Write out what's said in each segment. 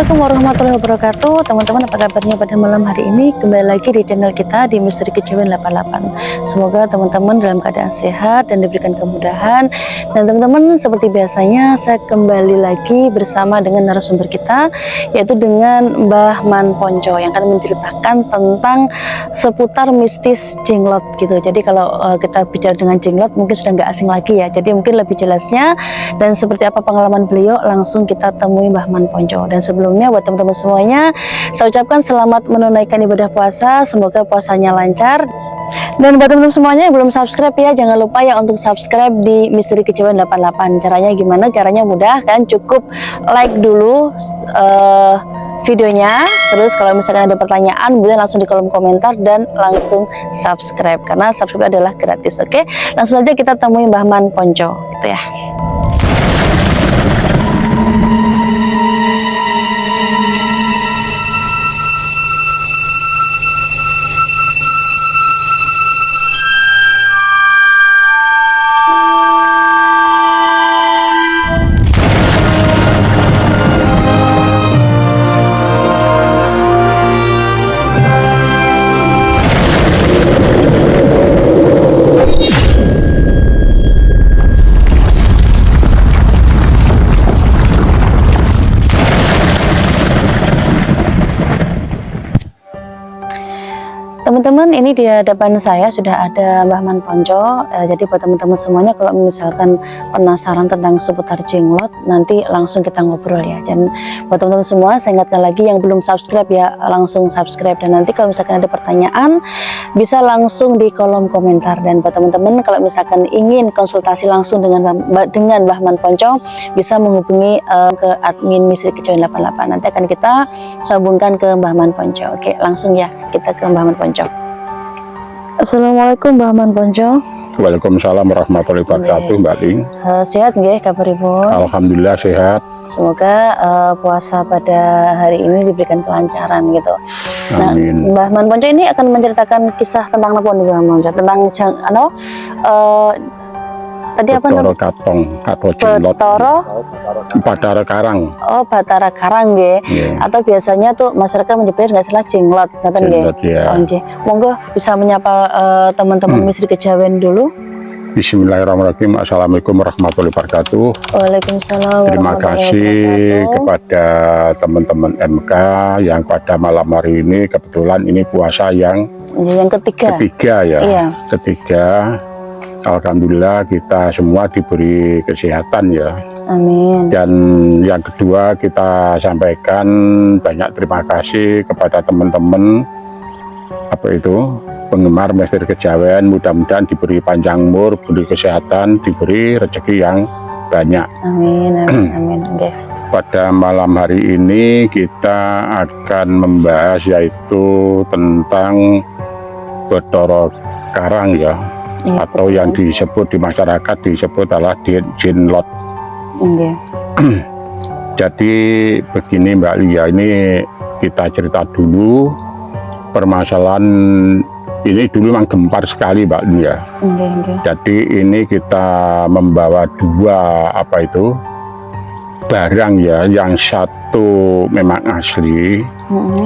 Assalamualaikum warahmatullahi wabarakatuh. Teman-teman, apa kabarnya pada malam hari ini? Kembali lagi di channel kita di Misteri Kejawen 88. Semoga teman-teman dalam keadaan sehat dan diberikan kemudahan. Dan teman-teman, seperti biasanya saya kembali lagi bersama dengan narasumber kita, yaitu dengan Mbah Man Ponco yang akan menceritakan tentang seputar mistis jenglot gitu. Jadi kalau kita bicara dengan jenglot mungkin sudah nggak asing lagi ya. Jadi mungkin lebih jelasnya dan seperti apa pengalaman beliau langsung kita temui Mbah Man Ponco. Dan sebelumnya buat teman-teman semuanya, saya ucapkan selamat menunaikan ibadah puasa, semoga puasanya lancar. Dan buat teman-teman semuanya yang belum subscribe ya, jangan lupa ya untuk subscribe di Misteri Kejawen 88. Caranya gimana? Caranya mudah kan, cukup like dulu videonya, terus kalau misalkan ada pertanyaan boleh langsung di kolom komentar dan langsung subscribe, karena subscribe adalah gratis. Oke, langsung saja kita temui Mbah Man Ponco gitu ya. Teman-teman, ini di hadapan saya sudah ada Mbah Man Ponco. Jadi buat teman-teman semuanya kalau misalkan penasaran tentang seputar jenglot, nanti langsung kita ngobrol ya. Dan buat teman-teman semua, saya ingatkan lagi yang belum subscribe ya, langsung subscribe. Dan nanti kalau misalkan ada pertanyaan bisa langsung di kolom komentar. Dan buat teman-teman kalau misalkan ingin konsultasi langsung dengan Mbah Man Ponco, bisa menghubungi ke admin Misteri Kejawen 88. Nanti akan kita sambungkan ke Mbah Man Ponco. Oke, langsung ya kita ke Mbah Man Ponco. Assalamualaikum Mbah Man Ponco. Waalaikumsalam warahmatullahi wabarakatuh, Mbak Ling. Sehat nggih kabaripun? Alhamdulillah sehat. Semoga puasa pada hari ini diberikan kelancaran gitu. Amin. Nah, Mbah Man Ponco ini akan menceritakan kisah tentang apa nih Mbah Man Ponco? Tentang tadi apa namanya? Katong atau jenglot. Batara Karang. Oh, Batara Karang nggih. Yeah. Atau biasanya tuh masyarakat menyebut nggak salah jenglot, ngoten nggih. Ya. Oh, nggih. Monggo bisa menyapa teman-teman Misteri Kejawen dulu. Bismillahirrahmanirrahim. Assalamualaikum warahmatullahi wabarakatuh. Waalaikumsalam. Terima kasih kepada teman-teman MK yang pada malam hari ini kebetulan ini puasa yang ketiga ya. Iya. Ketiga. Alhamdulillah kita semua diberi kesehatan ya. Amin. Dan yang kedua kita sampaikan banyak terima kasih kepada teman-teman penggemar Misteri Kejawen, mudah-mudahan diberi panjang umur, diberi kesehatan, diberi rezeki yang banyak. Amin, amin, amin. Okay. Pada malam hari ini kita akan membahas yaitu tentang Batara Karang ya. Ya, atau betul. Yang disebut di masyarakat disebut adalah jenglot. Okay. Jadi begini Mbak Lia, ini kita cerita dulu permasalahan ini dulu memang gempar sekali Mbak Lia. Okay. Jadi ini kita membawa dua barang ya, yang satu memang asli,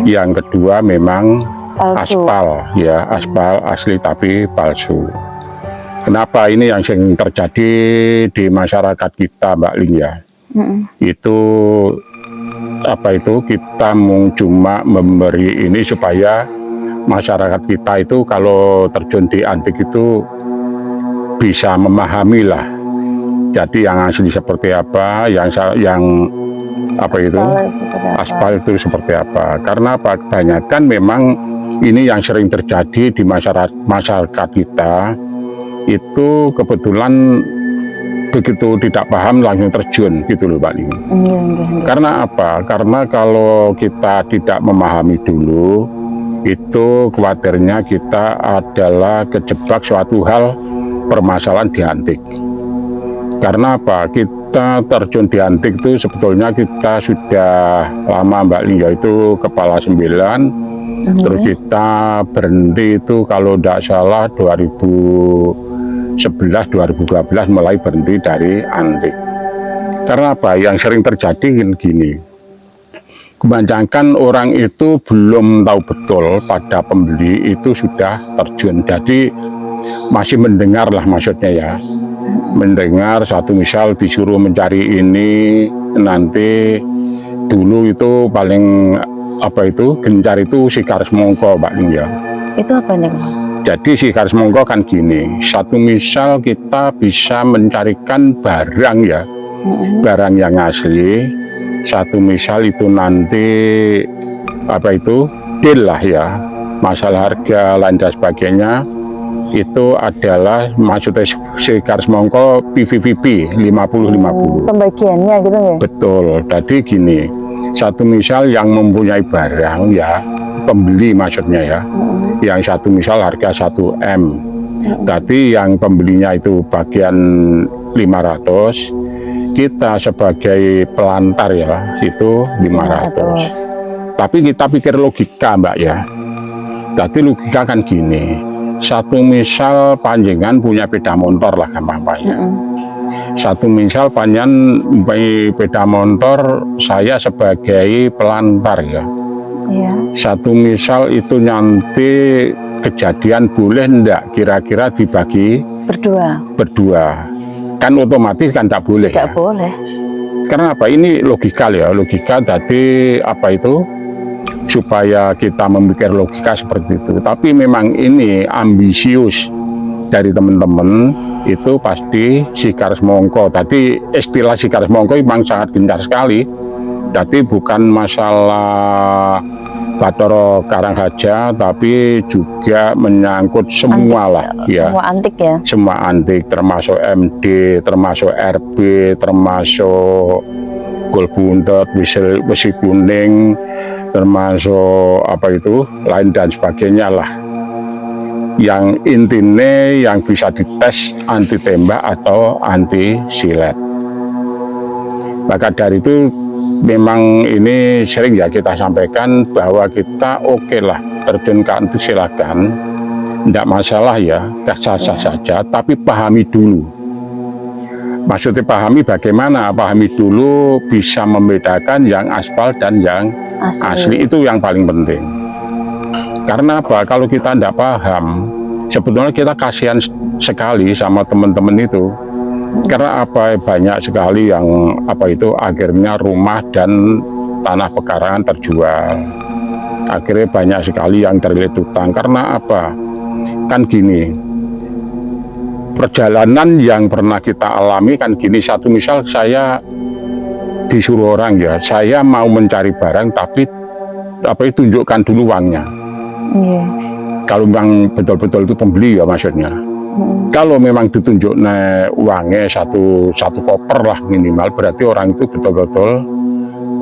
yang kedua memang palsu. Aspal ya, aspal asli tapi palsu. Kenapa ini yang sering terjadi di masyarakat kita Mbak Ling ya? Itu kita cuma memberi ini supaya masyarakat kita itu kalau terjun di antik itu bisa memahami lah. Jadi yang asli seperti apa, yang aspal itu seperti apa. Karena kebanyakan memang ini yang sering terjadi di masyarakat kita. Itu kebetulan begitu tidak paham langsung terjun gitu loh Mbak Ling. Karena apa? Karena kalau kita tidak memahami dulu, itu khawatirnya kita adalah kejebak suatu hal permasalahan di antik. Karena apa? Kita terjun di antik itu sebetulnya kita sudah lama Mbak Ling, yaitu kepala 9. Terus kita berhenti itu kalau tidak salah 2011-2012 mulai berhenti dari antik. Karena apa? Yang sering terjadi gini, kebanyakan orang itu belum tahu betul pada pembeli itu sudah terjun, jadi masih mendengar lah maksudnya ya, mendengar satu misal disuruh mencari ini, nanti dulu itu paling apa itu gencar itu sikar semongko Mbak Ling ya. Itu apa nih? Jadi sikar semongko kan gini, satu misal kita bisa mencarikan barang ya, barang yang asli, satu misal itu nanti apa itu deal lah ya, masalah harga lain dan sebagainya, itu adalah maksudnya sikar semongko PVVP 50-50. Pembagiannya gitu ya? Betul, jadi gini, satu misal yang mempunyai barang ya, pembeli maksudnya ya, yang satu misal harga 1M, tapi yang pembelinya itu bagian 500, kita sebagai pelantar ya itu 500. Tapi kita pikir logika Mbak ya, jadi logika kan gini, satu misal panjenengan punya sepeda motor lah gampang Pak ya. Satu misal panjenengan sepeda motor, saya sebagai pelantar ya. Satu misal itu nanti kejadian boleh ndak kira-kira dibagi berdua? Kan otomatis kan tak boleh. Nggak boleh. Karena apa? Ini logika ya, logika. Jadi apa itu? Supaya kita memikir logika seperti itu. Tapi memang ini ambisius dari teman-teman itu pasti sikar semongko. Tadi istilah sikar semongko memang sangat gencar sekali. Jadi bukan masalah Bathara Karanghaja, tapi juga menyangkut semua lah ya. Semua antik ya. Semua antik, termasuk MD, termasuk RB, termasuk gol buntet, besi kuning, termasuk apa itu lain dan sebagainya lah. Yang intinya yang bisa dites anti tembak atau anti silet. Maka dari itu memang ini sering ya kita sampaikan bahwa kita oke lah terjun ke anti silakan, tidak masalah ya, sah-sah saja, tapi pahami dulu. Maksudnya pahami bagaimana? Pahami dulu bisa membedakan yang aspal dan yang asli itu yang paling penting. Karena apa? Kalau kita tidak paham, sebetulnya kita kasihan sekali sama teman-teman itu. Karena apa, banyak sekali yang apa itu akhirnya rumah dan tanah pekarangan terjual, akhirnya banyak sekali yang terlilit utang. Karena apa, kan gini, perjalanan yang pernah kita alami kan gini, satu misal saya disuruh orang ya, saya mau mencari barang tapi apa itu tunjukkan dulu uangnya. Kalau memang betul-betul itu pembeli ya maksudnya. Kalau memang ditunjuk uangnya satu koper lah minimal, berarti orang itu betul-betul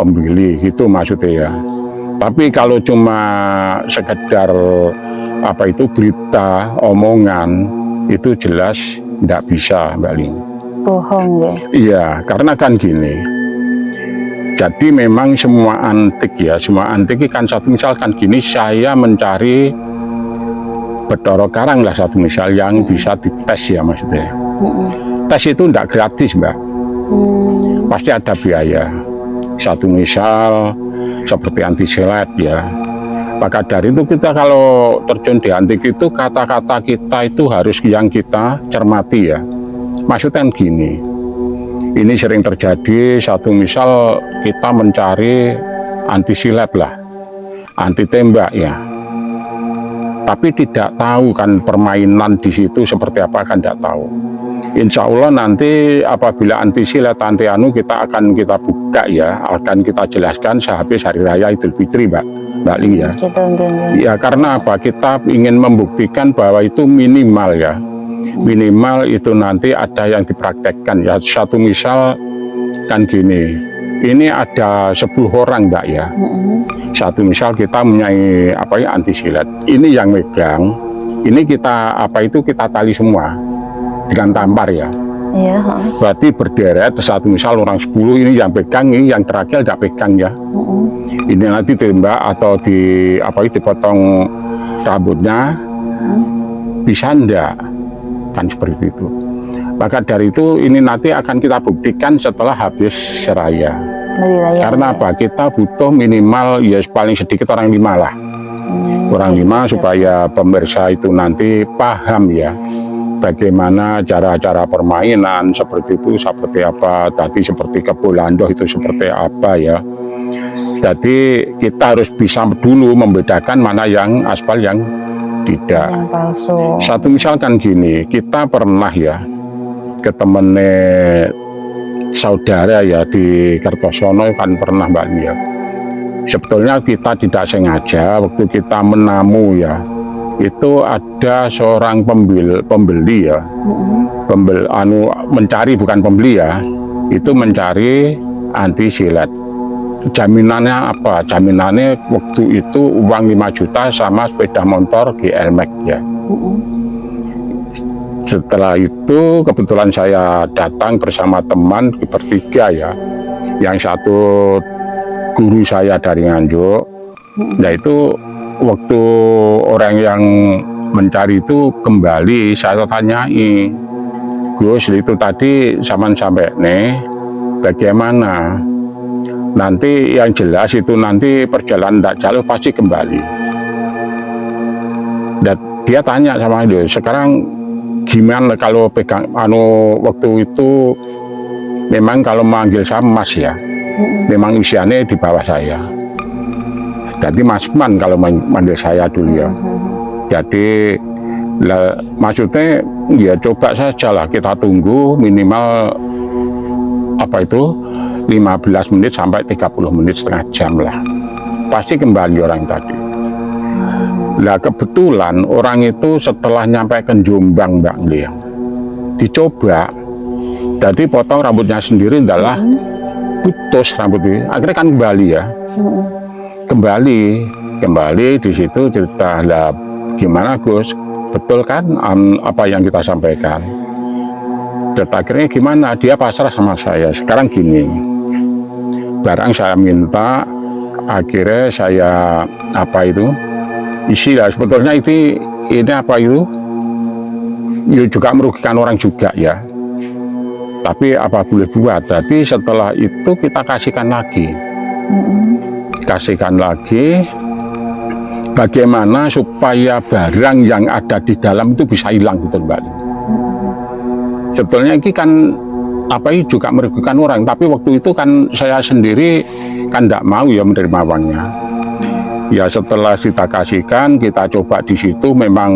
pembeli, itu maksudnya ya. Tapi kalau cuma sekedar apa itu berita omongan, itu jelas tidak bisa Mbak Ling. Bohong ya? Iya, karena kan gini, jadi memang semua antik ya, semua antik kan satu misalkan gini, saya mencari Bathara Karang lah satu misal yang bisa dites ya maksudnya. Tes itu tidak gratis Mbak, pasti ada biaya. Satu misal seperti anti silet ya. Maka dari itu kita kalau terjun di antik itu kata-kata kita itu harus yang kita cermati ya. Maksudnya gini, ini sering terjadi, satu misal kita mencari anti silet lah, anti tembak ya. Tapi tidak tahu kan permainan di situ seperti apa, kan tidak tahu. Insya Allah nanti apabila anti silet, anti anu kita buka ya, akan kita jelaskan sehabis Hari Raya Idul Fitri Mbak Ling ya. Ya karena apa, kita ingin membuktikan bahwa itu minimal ya, minimal itu nanti ada yang dipraktekkan ya. Satu misal kan gini, ini ada 10 orang Mbak ya. Satu misal kita mempunyai apa ya anti silet, ini yang megang, ini kita apa itu kita tali semua dengan tampar ya. Iya. Berarti berderet, satu misal orang 10 ini yang pegang, ini yang terakhir tidak pegang ya. Ini nanti tembak atau di apa itu dipotong rambutnya, bisa ndak kan seperti itu. Maka dari itu ini nanti akan kita buktikan setelah habis seraya. Lebih layak. Karena apa? Kita butuh minimal ya paling sedikit orang 5 lah. Orang 5 supaya pemirsa itu nanti paham ya bagaimana cara-cara permainan seperti itu seperti apa, tadi seperti kebolandoh itu seperti apa ya. Jadi kita harus bisa dulu membedakan mana yang aspal yang tidak. Yang palsu. Satu misalkan gini, kita pernah ya ke temennya saudara ya di Kertosono kan pernah Mbak ya. Sebetulnya kita tidak sengaja waktu kita menamu ya, itu ada seorang pembeli ya, mencari bukan pembeli ya, itu mencari anti silet. Jaminannya apa? Jaminannya waktu itu uang 5 juta sama sepeda motor GL Max ya. Setelah itu kebetulan saya datang bersama teman bertiga ya, yang satu guru saya dari Nganjuk. Nah itu waktu orang yang mencari itu kembali, saya tanyai, Gus itu tadi zaman sampai nih bagaimana? Nanti yang jelas itu nanti perjalanan tidak jauh pasti kembali. Dan dia tanya sama dia, sekarang gimana kalau pegang waktu itu memang kalau manggil saya Mas ya. Memang usianya di bawah saya. Jadi Mas Man kalau manggil saya dulu ya. Jadi maksudnya ya coba saja lah kita tunggu minimal apa itu 15 menit sampai 30 menit setengah jam lah. Pasti kembali orang tadi. Nah kebetulan orang itu setelah nyampe ke Jombang Mbak Lia, dicoba. Jadi potong rambutnya sendiri adalah putus rambutnya, akhirnya kan kembali ya, kembali di situ cerita lah gimana Gus, betul kan apa yang kita sampaikan. Dan akhirnya gimana, dia pasrah sama saya. Sekarang gini, barang saya minta, akhirnya saya apa itu isi lah, sebetulnya itu ini apa itu ya juga merugikan orang juga ya. Tapi apa boleh buat, jadi setelah itu kita kasihkan lagi. Kasihkan lagi, bagaimana supaya barang yang ada di dalam itu bisa hilang gitu Mbak. Sebetulnya ini kan apa ini juga merugikan orang, tapi waktu itu kan saya sendiri kan tidak mau ya menerima uangnya. Ya setelah kita kasihkan, kita coba di situ memang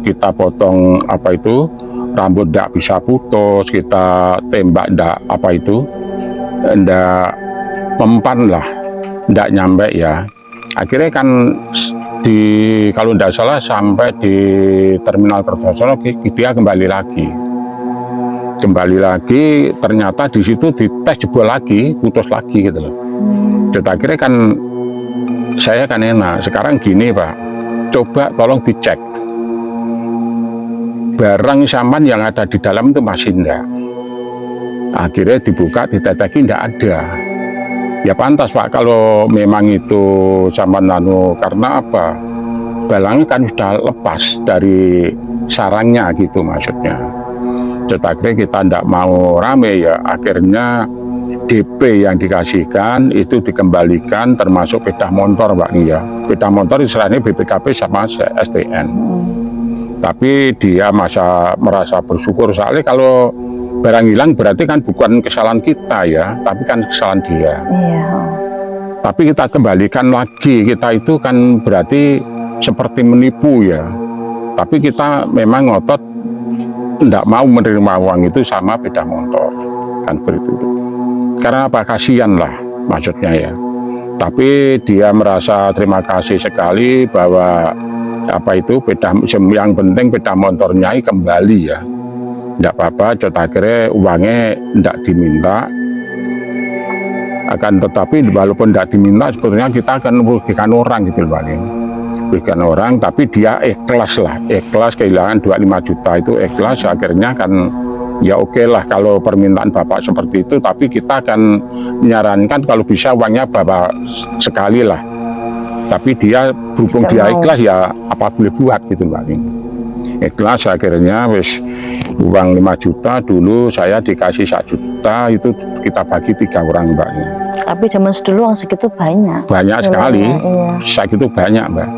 kita potong apa itu, rambut tidak bisa putus, kita tembak tidak apa itu, tidak mempan lah, tidak nyampe ya. Akhirnya kan kalau tidak salah sampai di terminal Kertosono dia kembali lagi, ternyata di situ dites jebol lagi, putus lagi gitu loh. Dan akhirnya kan saya kan enak, sekarang gini Pak, coba tolong dicek barang saman yang ada di dalam itu masih enggak. Akhirnya dibuka, diteteki enggak ada. Ya pantas Pak kalau memang itu saman karena apa? Balangnya kan sudah lepas dari sarangnya gitu maksudnya. Akhirnya kita enggak mau rame ya, akhirnya DP yang dikasihkan itu dikembalikan termasuk sepeda motor Mbak Nia. Sepeda motor istilahnya BPKB sama STN. Tapi dia merasa bersyukur soalnya kalau barang hilang berarti kan bukan kesalahan kita ya, tapi kan kesalahan dia. Iya. Tapi kita kembalikan lagi, kita itu kan berarti seperti menipu ya. Tapi kita memang ngotot tidak mau menerima uang itu sama sepeda motor kan begitu. Karena apa, kasihan lah maksudnya ya. Tapi dia merasa terima kasih sekali bahwa apa itu yang penting sepeda motornya kembali ya, tidak apa-apa. Akhirnya uangnya tidak diminta, akan tetapi walaupun tidak diminta sebetulnya kita akan merugikan orang gitu Pak, merugikan orang. Tapi dia ikhlas lah, ikhlas kehilangan 25 juta itu ikhlas. Akhirnya kan ya oke lah kalau permintaan Bapak seperti itu, tapi kita akan menyarankan kalau bisa uangnya Bapak sekali lah. Tapi dia berhubung dia ikhlas ya apa boleh buat gitu Mbak. Ikhlas akhirnya wis uang 5 juta dulu saya dikasih 1 juta itu kita bagi 3 orang Mbak. Tapi zaman dulu orang segitu banyak. banyak sekali, Iya. segitu banyak Mbak.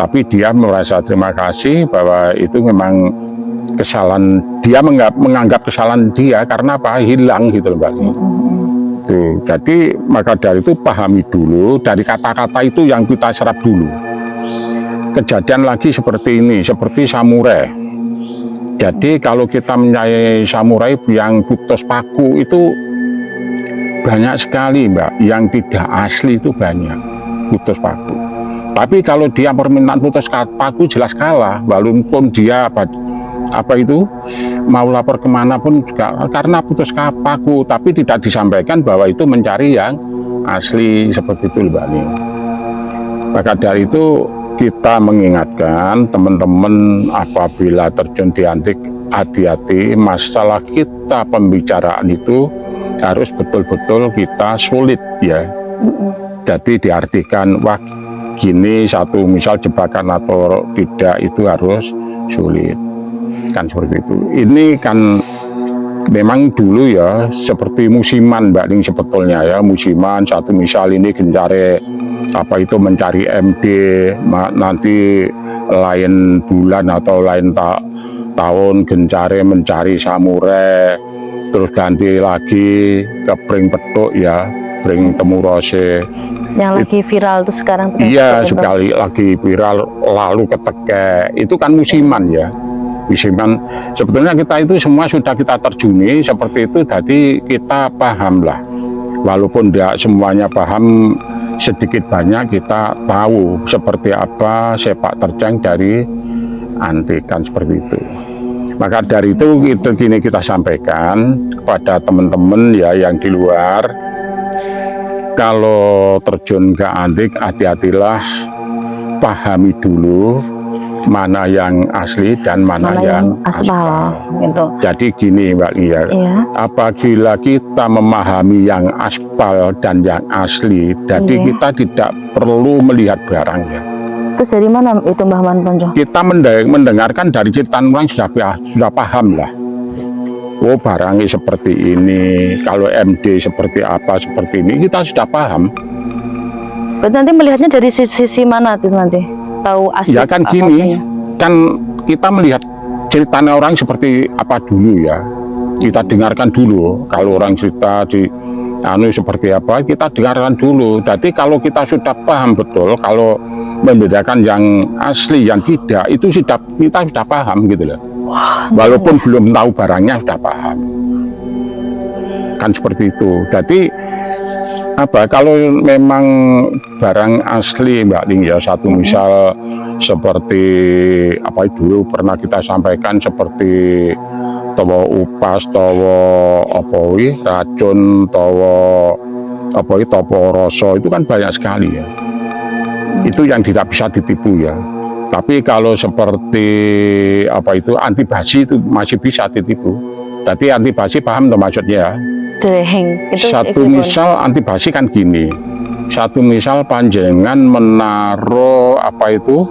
Tapi dia merasa terima kasih bahwa itu memang kesalahan dia, menganggap kesalahan dia karena apa, hilang gitu loh Mbak. Tuh, jadi maka dari itu pahami dulu dari kata-kata itu yang kita serap dulu. Kejadian lagi seperti ini, seperti samurai. Jadi kalau kita menyayai samurai yang putus paku itu banyak sekali Mbak, yang tidak asli itu banyak putus paku. Tapi kalau dia permintaan putus paku jelas kalah, walaupun dia apa itu mau lapor kemana pun juga karena putus paku, tapi tidak disampaikan bahwa itu mencari yang asli seperti itu Mbak Ning. Maka dari itu kita mengingatkan teman-teman apabila terjun di antik, hati-hati, masalah kita pembicaraan itu harus betul-betul kita sulit ya. Jadi diartikan wah gini satu misal jebakan atau tidak itu harus sulit kan seperti itu. Ini kan memang dulu ya seperti musiman Mbak Ning sebetulnya ya, musiman satu misal ini gencare apa itu mencari MD, nanti lain bulan atau lain tahun gencare mencari samurai, terus ganti lagi ke pring petuk ya, pring temurose yang lagi viral tuh sekarang. Iya sekali lagi viral, lalu keteke itu kan musiman ya. Musiman sebetulnya kita itu semua sudah kita terjuni seperti itu, jadi kita paham lah, walaupun tidak semuanya paham, sedikit banyak kita tahu seperti apa sepak terjang dari antik kan seperti itu. Maka dari itu kini kita sampaikan kepada teman-teman ya yang di luar, kalau terjun ke antik hati-hatilah, pahami dulu mana yang asli dan mana yang aspal. Gitu. Jadi gini Mbak Lia, iya. Apabila kita memahami yang aspal dan yang asli, jadi iya, kita tidak perlu melihat barangnya. Terus dari mana itu Mbah Mantonjo? Kita mendengarkan dari ceritaan orang sudah paham lah. Oh barangnya seperti ini, kalau MD seperti apa, seperti ini, kita sudah paham. Berarti nanti melihatnya dari sisi mana tuh nanti? Tahu asli ya kan gini, kan kita melihat ceritanya orang seperti apa dulu ya, kita dengarkan dulu. Kalau orang cerita di seperti apa, kita dengarkan dulu. Jadi kalau kita sudah paham betul, kalau membedakan yang asli yang tidak, itu kita sudah paham gitu loh. Walaupun belum tahu barangnya sudah paham kan seperti itu. Jadi apa, kalau memang barang asli Mbak Ning ya, satu misal seperti apa dulu pernah kita sampaikan seperti tawa upas, tawa apa racun, tawa apa topo rasa, itu kan banyak sekali ya. Itu yang tidak bisa ditipu ya. Tapi kalau seperti apa itu antibasi itu masih bisa ditipu. Jadi antibasi paham tuh maksudnya? Itu satu misal antibasi kan gini, satu misal panjenengan menaruh apa itu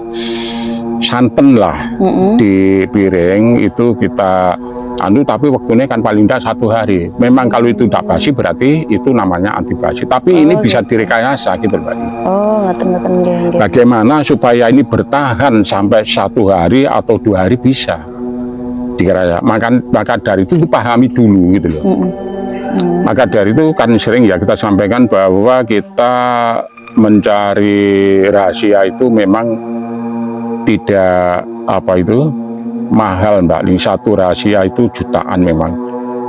santan lah di piring itu kita tapi waktunya kan paling tidak 1 hari. Memang kalau itu tidak basi berarti itu namanya antibasi. Tapi ini bisa direkayasa gitu Mbak. Ngaten-ngaten. Bagaimana supaya ini bertahan sampai 1 hari atau 2 hari bisa dikira. Maka dari itu dipahami dulu gitu loh. Maka dari itu kan sering ya kita sampaikan bahwa kita mencari rahasia itu memang tidak apa itu mahal Mbak Ning. Satu rahasia itu jutaan memang.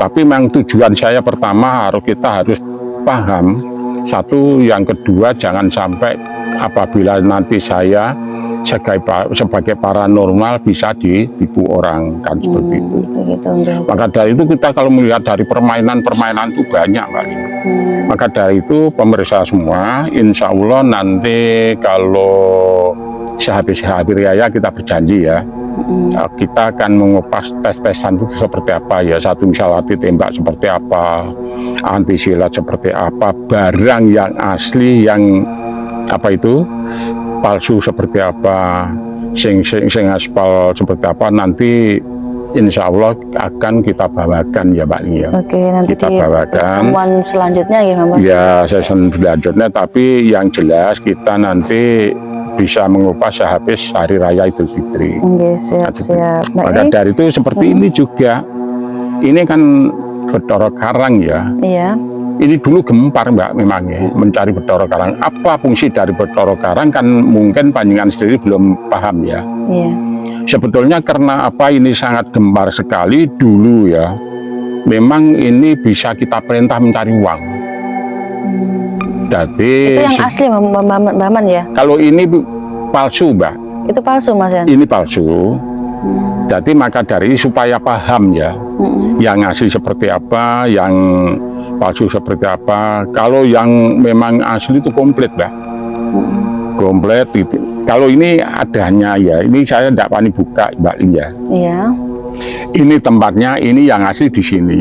Tapi memang tujuan saya pertama kita harus paham. Satu, yang kedua jangan sampai apabila nanti saya sebagai paranormal bisa ditipu orang kan seperti itu. Maka dari itu kita kalau melihat dari permainan itu banyak Mbak Ning. Maka dari itu pemirsa semua, insya Allah nanti kalau sehabis raya kita berjanji ya, kita akan mengupas tes-tesan itu seperti apa ya. Satu misal anti tembak seperti apa, anti silat seperti apa, barang yang asli yang apa itu palsu seperti apa, sing aspal seperti apa nanti insya Allah akan kita bawakan ya Mbak Lia. Oke, nanti Kita di bawakan. pertemuan selanjutnya ya Mas. Ya season selanjutnya, tapi yang jelas kita nanti bisa mengupas sehabis hari raya Idul Fitri. Oke, siap-siap. Nah, Maka ini dari itu seperti ini juga, ini kan Bathara Karang ya. iya. Ini dulu gempar Mbak memang ya, mencari Bathara Karang. Apa fungsi dari Bathara Karang kan mungkin panjenengan sendiri belum paham ya. Iya. Sebetulnya karena apa ini sangat gempar sekali dulu ya. Memang ini bisa kita perintah mencari uang. Jadi Itu yang asli Baman ya? kalau ini palsu Mbak, Itu palsu Mas ya? ini palsu. Jadi maka dari supaya paham ya, yang asli seperti apa, yang palsu seperti apa. Kalau yang memang asli itu komplit Mbak, komplit itu. Kalau ini adanya ya, ini saya tidak wani buka Mbak Lia. Iya. Ini tempatnya, ini yang asli di sini.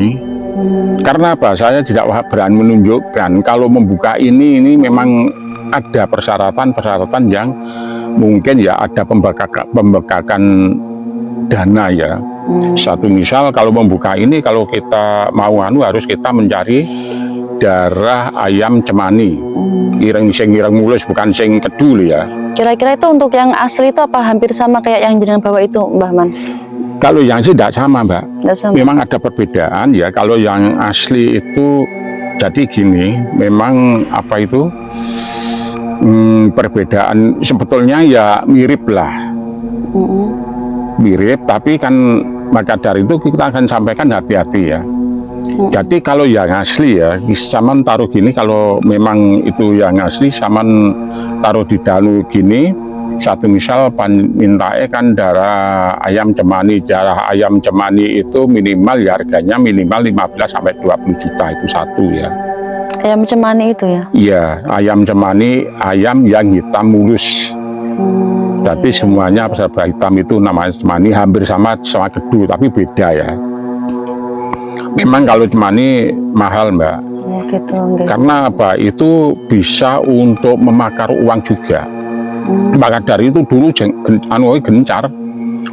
Karena apa? Saya tidak berani menunjukkan. Kalau membuka ini memang ada persyaratan-persyaratan yang mungkin ya ada pembekakan dana ya. Satu misal kalau membuka ini, kalau kita mau harus kita mencari darah ayam cemani. Sing ireng mulus, bukan sing kedul ya. Kira-kira itu untuk yang asli itu apa hampir sama kayak yang jenengan bawa itu Mbah Man? Kalau yang asli tidak sama Mbak. Tidak sama. Memang ada perbedaan ya. Kalau yang asli itu jadi gini, memang apa itu perbedaan sebetulnya ya mirip lah. Mirip, tapi kan maka dari itu kita akan sampaikan hati-hati ya. Jadi kalau yang asli ya, saman taruh gini, kalau memang itu yang asli, saman taruh di danu gini, satu misal mintae kan darah ayam cemani. Darah ayam cemani itu minimal ya harganya minimal 15 sampai 20 juta itu satu ya. Ayam cemani itu ya? Iya, ayam cemani, ayam yang hitam mulus. Jadi semuanya serba hitam itu namanya cemani, hampir sama kedu, tapi beda ya. Memang kalau cemani mahal Mbak. Ya gitu. Okay. Karena apa? Itu bisa untuk memakar uang juga. Maka dari itu dulu gencar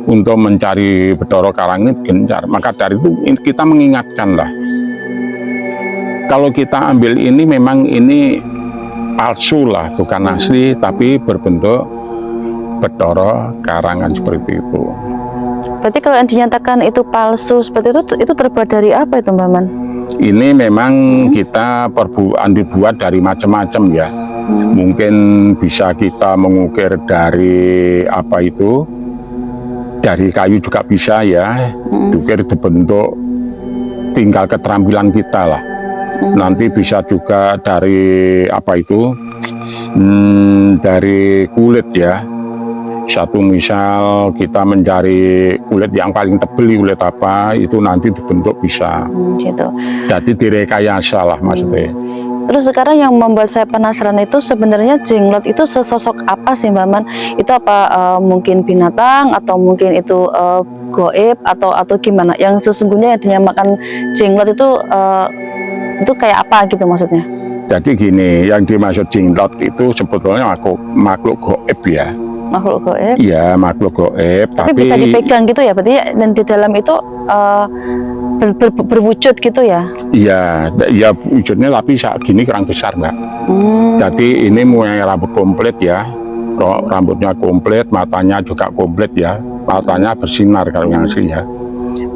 untuk mencari Bathara Karang ini gencar. Maka dari itu kita mengingatkan lah. Kalau kita ambil ini memang ini palsu lah, bukan asli, tapi berbentuk Bathara Karangan seperti itu. Berarti kalau yang dinyatakan itu palsu seperti itu terbuat dari apa itu Mbak Man? Ini memang kita dibuat dari macam-macam ya. Mungkin bisa kita mengukir dari apa itu, dari kayu juga bisa ya. Diukir dibentuk, tinggal keterampilan kita lah. Nanti bisa juga dari apa itu, dari kulit ya. Satu misal kita mencari kulit yang paling tebal, kulit apa itu nanti dibentuk bisa. Gitu. Jadi direkayasa lah maksudnya. Terus sekarang yang membuat saya penasaran itu sebenarnya jenglot itu sesosok apa sih Mbak Man? Itu apa mungkin binatang atau mungkin itu goib atau gimana? Yang sesungguhnya yang dinamakan jenglot itu kayak apa gitu maksudnya? Jadi gini, yang dimaksud jenglot itu sebetulnya makhluk goib ya. Makhluk goib? Iya, makhluk goib. Tapi bisa dipegang gitu ya, berarti dan di dalam itu berwujud gitu ya? Iya, ya wujudnya tapi saat gini kurang besar Mbak. Jadi ini mulai rambut komplit ya, rambutnya komplit, matanya juga komplit ya, matanya bersinar kalau yang asli ya.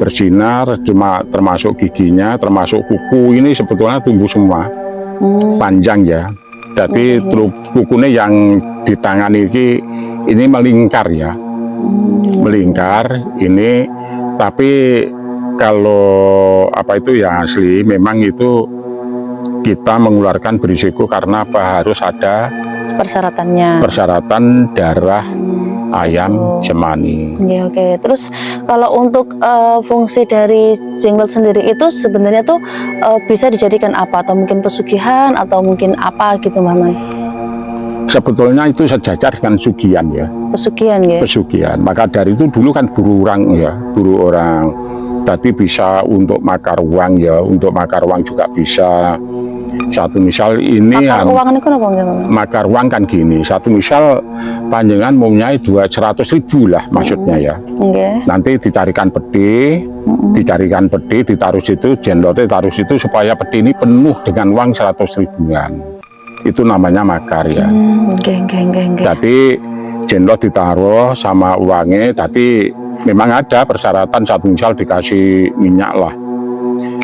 Bersinar, cuma termasuk giginya, termasuk kuku ini sebetulnya tumbuh semua, panjang ya. Jadi kukunya yang di tangan ini melingkar ya, melingkar ini. Tapi kalau apa itu yang asli memang itu kita mengeluarkan berisiko karena apa, harus ada persyaratan darah ayam cemani. Oke. Terus kalau untuk fungsi dari jenglot sendiri itu sebenarnya tuh bisa dijadikan apa? Atau mungkin pesugihan atau mungkin apa gitu Mbak Man? Sebetulnya itu sejajar dengan sugihan ya. Pesugihan ya? Pesugihan. Maka dari itu dulu kan buru orang. Tadi bisa untuk makar uang ya, untuk makar uang juga bisa. Satu misal ini Makar uang niku napa nggih, Mas? makar uang kan gini. Satu misal panjenengan mempunyai 200.000 lah maksudnya ya. Nggih. Nanti dicarikan peti, ditaruh situ, jendote taruh situ supaya peti ini penuh dengan uang 100.000-an. Itu namanya makar ya. Nggih. Jadi jendot ditaruh sama uangnya, tapi memang ada persyaratan, satu misal dikasih minyak lah.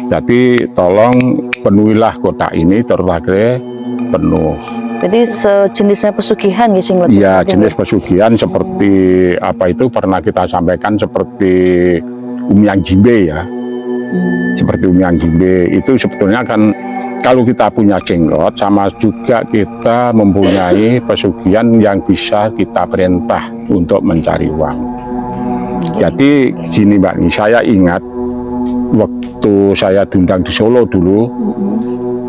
Jadi tolong penuhilah kotak ini terus akhirnya penuh. Jadi sejenisnya pesugihan ya Cinglot? Iya, jenis pesugihan seperti apa itu pernah kita sampaikan seperti umyang jimbe ya. Seperti umyang jimbe itu sebetulnya kan kalau kita punya jenglot sama juga kita mempunyai pesugihan yang bisa kita perintah untuk mencari uang. Jadi gini Mbak, saya ingat waktu saya diundang di Solo dulu,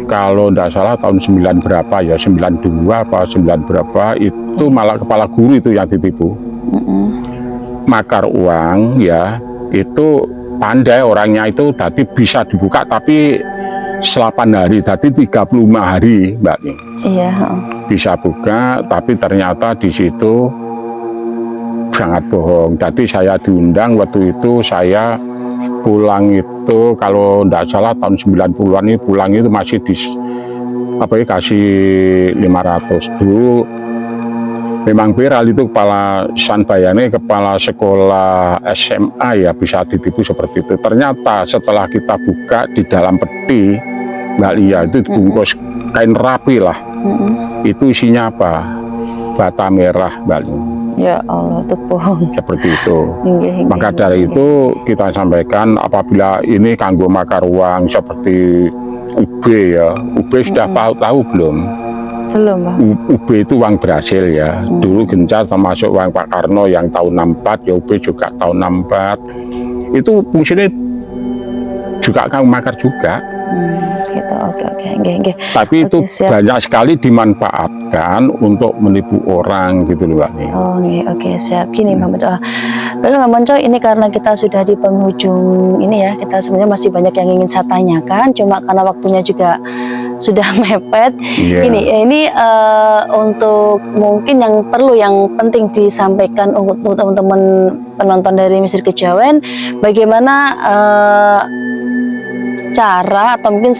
kalau tidak salah tahun 9 berapa ya, 92 apa 9 berapa, itu malah kepala guru itu yang ditipu. Makar uang ya, itu pandai orangnya itu, tadi bisa dibuka tapi 8 hari, tadi 35 hari Mbak. Iya. Bisa buka, tapi ternyata di situ sangat bohong. Jadi saya diundang waktu itu, saya pulang itu kalau tidak salah tahun 90-an ini pulang itu masih di apa ya, kasih 500 dulu. Memang viral itu kepala Sanbayane, kepala sekolah SMA ya, bisa ditipu seperti itu. Ternyata setelah kita buka di dalam peti Mbak Lia itu dibungkus kain rapi lah. Itu isinya apa? Bata merah Mbak Lia. Ya Allah, itu bohong. Seperti itu. Maka Nggih. dari itu kita sampaikan apabila ini kanggo makar uang seperti UB ya. UB sudah tahu belum? Belum, Bang. UB itu uang Brasil ya. Dulu gencar termasuk uang Pak Karno yang tahun 64 ya, UB juga tahun 64. Itu fungsinya juga kanggo makar juga. Gitu, oke. Nggih. Tapi itu Siap. banyak sekali dimanfaatkan untuk menipu orang gitu loh Mbak. Oh nggih, oke siap. Gini Mbak Menco, lalu Mbak Menco, ini karena kita sudah di penghujung ini ya, kita sebenarnya masih banyak yang ingin saya tanyakan, cuma karena waktunya juga sudah mepet. Iya. Ini untuk mungkin yang perlu, yang penting disampaikan untuk teman-teman penonton dari Misteri Kejawen, bagaimana cara atau mungkin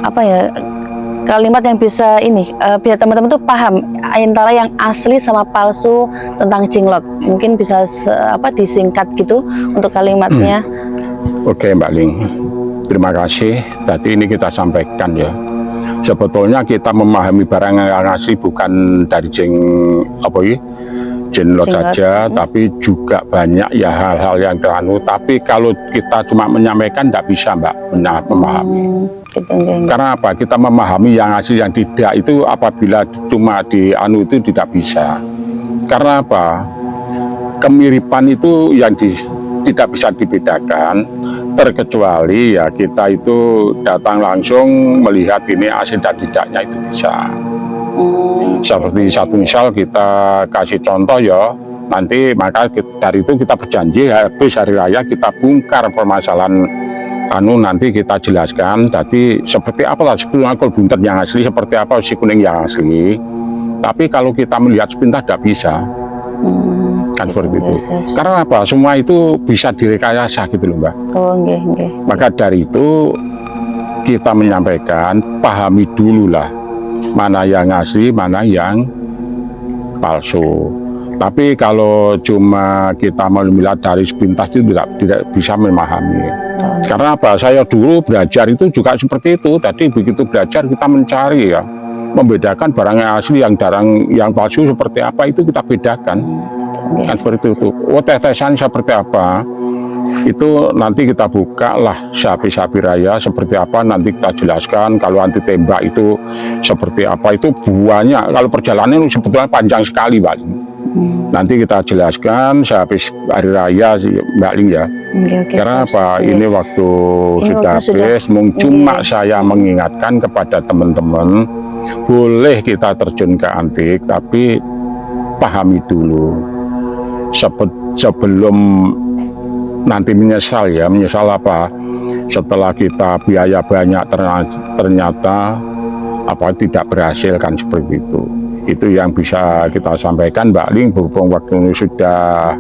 apa ya, kalimat yang bisa ini biar teman-teman tuh paham antara yang asli sama palsu tentang Cinglot. Mungkin bisa disingkat gitu untuk kalimatnya. Oke Mbak Ling, terima kasih. Tadi ini kita sampaikan ya. Sebetulnya kita memahami barang yang asli bukan dari Cinglot saja, tapi juga banyak ya hal-hal yang teranu. Tapi kalau kita cuma menyampaikan tidak bisa Mbak memahami. Karena apa? Kita memahami yang asli yang tidak itu apabila cuma dianu itu tidak bisa. Karena apa? Kemiripan itu yang tidak bisa dibedakan, terkecuali ya kita itu datang langsung melihat ini asli dan tidaknya itu bisa. Seperti satu misal kita kasih contoh ya, nanti maka dari itu kita berjanji habis hari raya kita bongkar permasalahan nanti kita jelaskan. Jadi seperti apalah sebelum alkohol buntet yang asli, seperti apa si kuning yang asli. Tapi kalau kita melihat sepintas tidak bisa. Kan seperti itu. Karena apa? Semua itu bisa direkayasa gitu loh Mbak. Oh nggih. Maka dari itu kita menyampaikan, pahami dulu lah mana yang asli, mana yang palsu. Tapi kalau cuma kita melihat dari sepintas itu tidak bisa memahami. Karena apa? Saya dulu belajar itu juga seperti itu. Tadi begitu belajar kita mencari ya, membedakan barang yang asli, yang palsu seperti apa itu kita bedakan. Kan seperti itu. Oh, tetesan seperti apa? Itu nanti kita buka lah sapi-sapi raya seperti apa, nanti kita jelaskan. Kalau anti tembak itu seperti apa, itu buahnya kalau perjalanan sebetulnya panjang sekali Mbak. Nanti kita jelaskan habis hari raya Mbak Ling ya. Karena apa? Ini waktu sudah habis. Cuma saya mengingatkan kepada teman-teman, boleh kita terjun ke antik, tapi pahami dulu sebelum nanti menyesal ya. Menyesal apa? setelah kita biaya banyak ternyata tidak berhasil kan, seperti itu yang bisa kita sampaikan Mbak Ling, berhubung waktunya sudah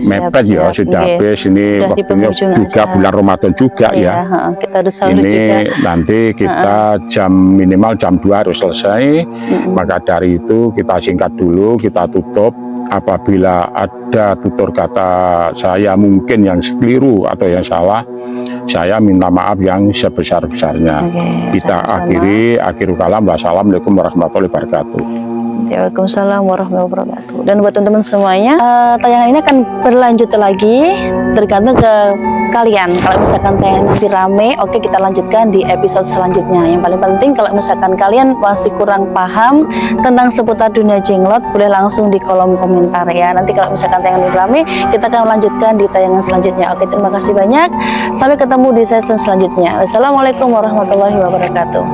mepet ya, sudah habis ini, waktunya juga bulan Ramadan juga ya. Kita ini juga. Nanti kita minimal jam 2 harus selesai. Maka dari itu kita singkat dulu, kita tutup. Apabila ada tutur kata saya mungkin yang keliru atau yang salah, saya minta maaf yang sebesar-besarnya. Kita akhirul kalam. Wassalamualaikum warahmatullahi wabarakatuh. Waalaikumsalam warahmatullahi wabarakatuh. Dan buat teman-teman semuanya, tayangan ini akan berlanjut lagi, tergantung ke kalian. Kalau misalkan tayangan masih rame, oke, kita lanjutkan di episode selanjutnya. Yang paling penting, kalau misalkan kalian masih kurang paham tentang seputar dunia jenglot, boleh langsung di kolom komentar ya. Nanti kalau misalkan tayangan ini rame, kita akan lanjutkan di tayangan selanjutnya. Oke, terima kasih banyak. Sampai ketemu di season selanjutnya. Wassalamualaikum warahmatullahi wabarakatuh.